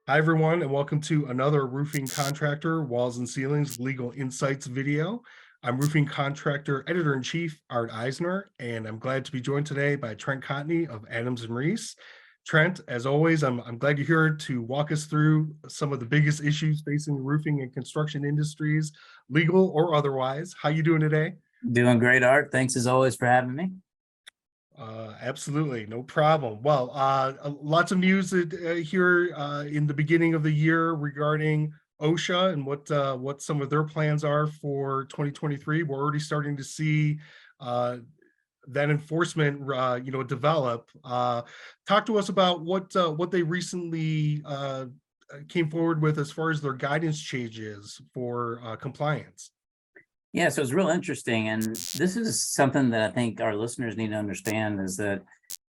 Hi, everyone, and welcome to another Roofing Contractor Walls and Ceilings Legal Insights video. I'm Roofing Contractor Editor-in-Chief Art Eisner, and I'm glad to be joined today by Trent Cotney of Adams and Reese. Trent, as always, I'm glad you're here to walk us through some of the biggest issues facing the roofing and construction industries, legal or otherwise. How you doing today? Doing great, Art. Thanks as always for having me. Absolutely, no problem. Well, lots of news here in the beginning of the year regarding OSHA and what some of their plans are for 2023. We're already starting to see that enforcement, develop. Talk to us about what they recently came forward with as far as their guidance changes for compliance. Yeah, so it's real interesting. And this is something that I think our listeners need to understand is that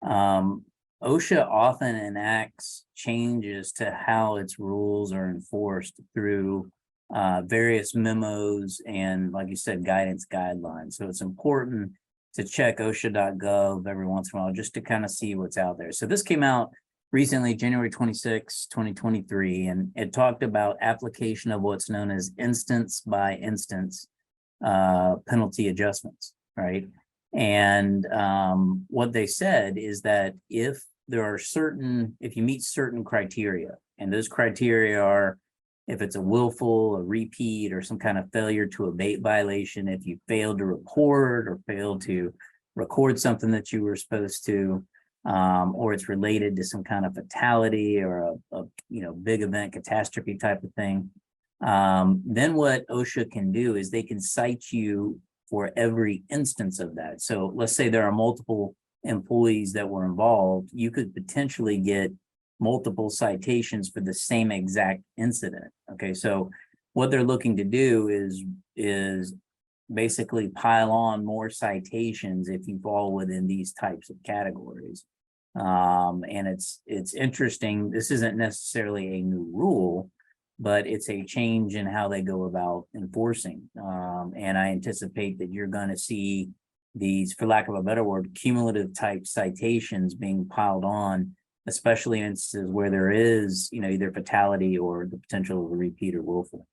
OSHA often enacts changes to how its rules are enforced through various memos and, like you said, guidance guidelines. So it's important to check OSHA.gov every once in a while just to kind of see what's out there. So this came out recently, January 26, 2023, and it talked about application of what's known as instance by instance penalty adjustments, right? And what they said is that if you meet certain criteria, and those criteria are if it's a willful, a repeat, or some kind of failure to abate violation, if you failed to report or failed to record something that you were supposed to, or it's related to some kind of fatality or a big event catastrophe type of thing, then what OSHA can do is they can cite you for every instance of that. So let's say there are multiple employees that were involved, you could potentially get multiple citations for the same exact incident. Okay, so what they're looking to do is basically pile on more citations if you fall within these types of categories. And it's interesting. This isn't necessarily a new rule, but it's a change in how they go about enforcing. And I anticipate that you're going to see these, for lack of a better word, cumulative type citations being piled on, especially in instances where there is, either fatality or the potential of a repeat or willful.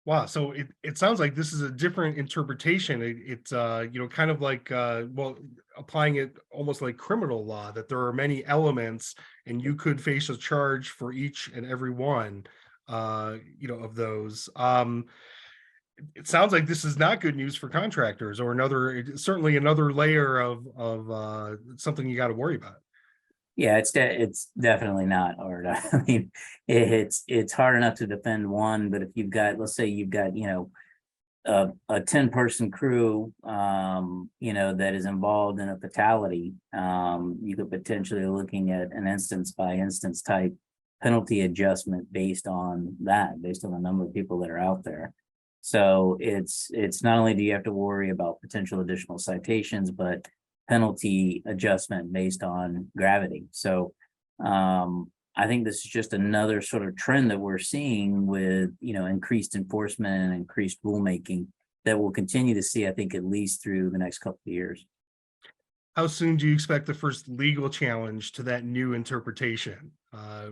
Wow, so it sounds like this is a different interpretation. It's kind of like applying it almost like criminal law, that there are many elements and you could face a charge for each and every one of those. It sounds like this is not good news for contractors, or certainly another layer of something you got to worry about. Yeah, it's definitely not, Art. I mean, it's hard enough to defend one, but if let's say you've got, a 10-person crew, that is involved in a fatality, you could potentially be looking at an instance by instance type penalty adjustment based on the number of people that are out there. So it's not only do you have to worry about potential additional citations, but penalty adjustment based on gravity. So I think this is just another sort of trend that we're seeing with increased enforcement and increased rulemaking that we'll continue to see, I think, at least through the next couple of years. How soon do you expect the first legal challenge to that new interpretation? I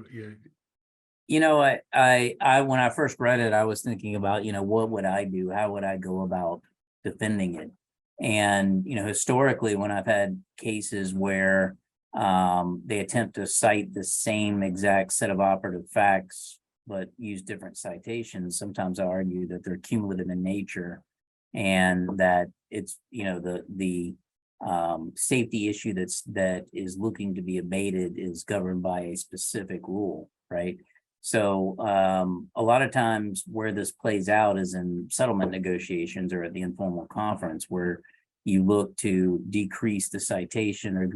when I first read it, I was thinking about, what would I do? How would I go about defending it? And, historically, when I've had cases where they attempt to cite the same exact set of operative facts, but use different citations, sometimes I argue that they're cumulative in nature and that it's, the safety issue that is looking to be abated is governed by a specific rule, right? So a lot of times where this plays out is in settlement negotiations or at the informal conference, where you look to decrease the citation or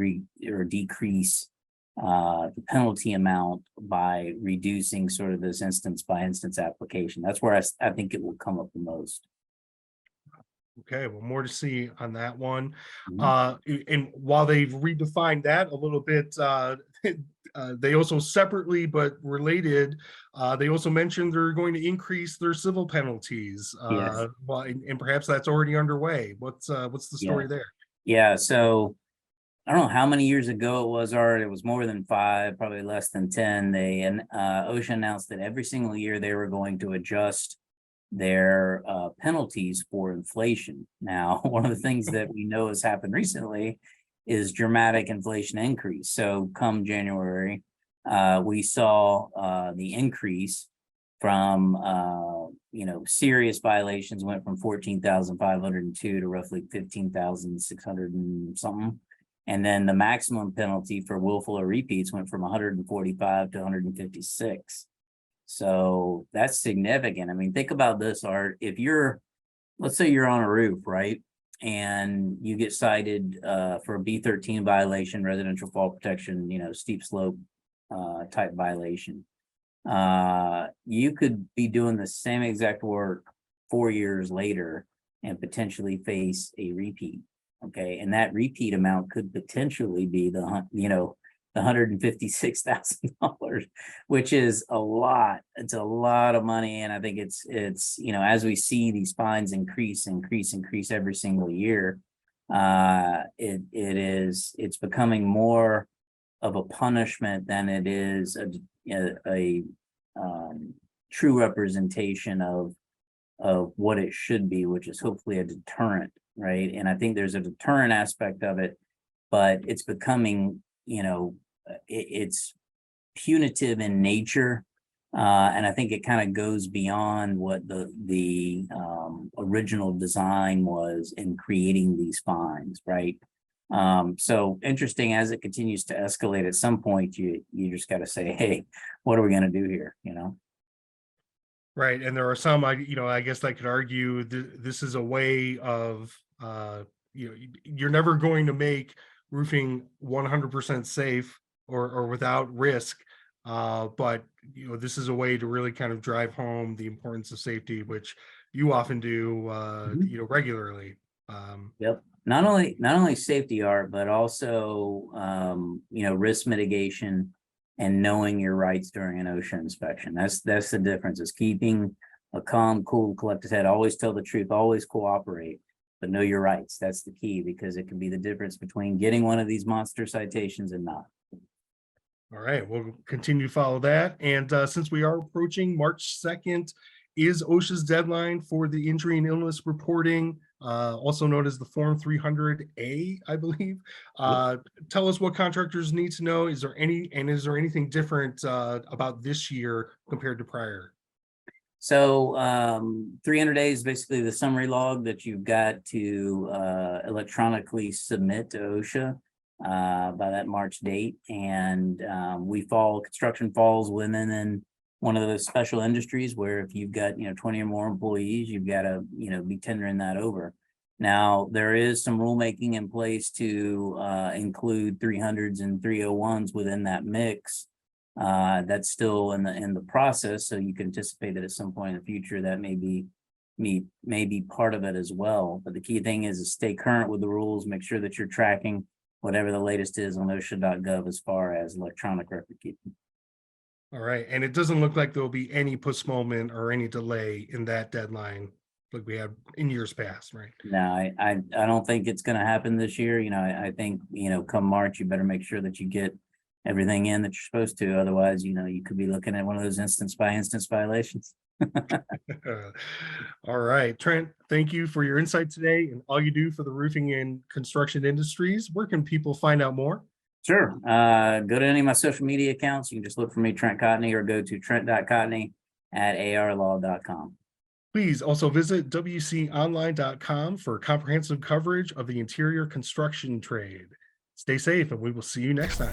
decrease the penalty amount by reducing sort of this instance by instance application. That's where I think it will come up the most. Okay, well, more to see on that one. Mhm. And while they've redefined that a little bit, they also separately but related, they also mentioned they're going to increase their civil penalties. Yes. And perhaps that's already underway. What's the Yeah. story there? Yeah. So I don't know how many years ago it was, Art. It was more than 5, probably less than 10. OSHA announced that every single year they were going to adjust their penalties for inflation. Now, one of the things that we know has happened recently is dramatic inflation increase. So come January, we saw the increase from serious violations went from 14,502 to roughly 15,600 and something. And then the maximum penalty for willful or repeats went from 145 to 156. So that's significant. I mean, think about this, Art. If let's say you're on a roof, right? And you get cited for a B13 violation, residential fall protection, steep slope type violation. You could be doing the same exact work 4 years later and potentially face a repeat. Okay. And that repeat amount could potentially be the $156,000, which is a lot. It's a lot of money. And I think it's, as we see these fines increase every single year, it's becoming more of a punishment than it is a true representation of what it should be, which is hopefully a deterrent, right? And I think there's a deterrent aspect of it, but it's becoming, it's punitive in nature, and I think it kind of goes beyond what the original design was in creating these fines, right? So interesting, as it continues to escalate, at some point you just got to say, hey, what are we going to do here? Right. And there are some, I guess I could argue this is a way of, you're never going to make roofing 100% safe or without risk. But, this is a way to really kind of drive home the importance of safety, which you often do, regularly. Yep. Not only safety, Art, but also, risk mitigation and knowing your rights during an OSHA inspection. That's the difference, is keeping a calm, cool, collected head. Always tell the truth, always cooperate, but know your rights. That's the key, because it can be the difference between getting one of these monster citations and not. All right, we'll continue to follow that. And since we are approaching March 2nd, is OSHA's deadline for the injury and illness reporting, also known as the Form 300A, I believe. Tell us what contractors need to know. Is there anything different about this year compared to prior? So 300 days is basically the summary log that you've got to electronically submit to OSHA by that March date. And construction falls within one of those special industries where if you've got 20 or more employees, you've got to be tendering that over. Now there is some rulemaking in place to include 300s and 301s within that mix. That's still in the process, so you can anticipate that at some point in the future that may be part of it as well. But the key thing is to stay current with the rules, make sure that you're tracking whatever the latest is on OSHA.gov as far as electronic record keeping. All right, and it doesn't look like there'll be any postponement or any delay in that deadline like we have in years past, right? No, I don't think it's going to happen this year. I think come March you better make sure that you get everything in that you're supposed to. Otherwise, you could be looking at one of those instance by instance violations. All right, Trent, thank you for your insight today and all you do for the roofing and construction industries. Where can people find out more? Sure. Go to any of my social media accounts. You can just look for me, Trent Cotney, or go to trent.cotney@arlaw.com. Please also visit wconline.com for comprehensive coverage of the interior construction trade. Stay safe, and we will see you next time.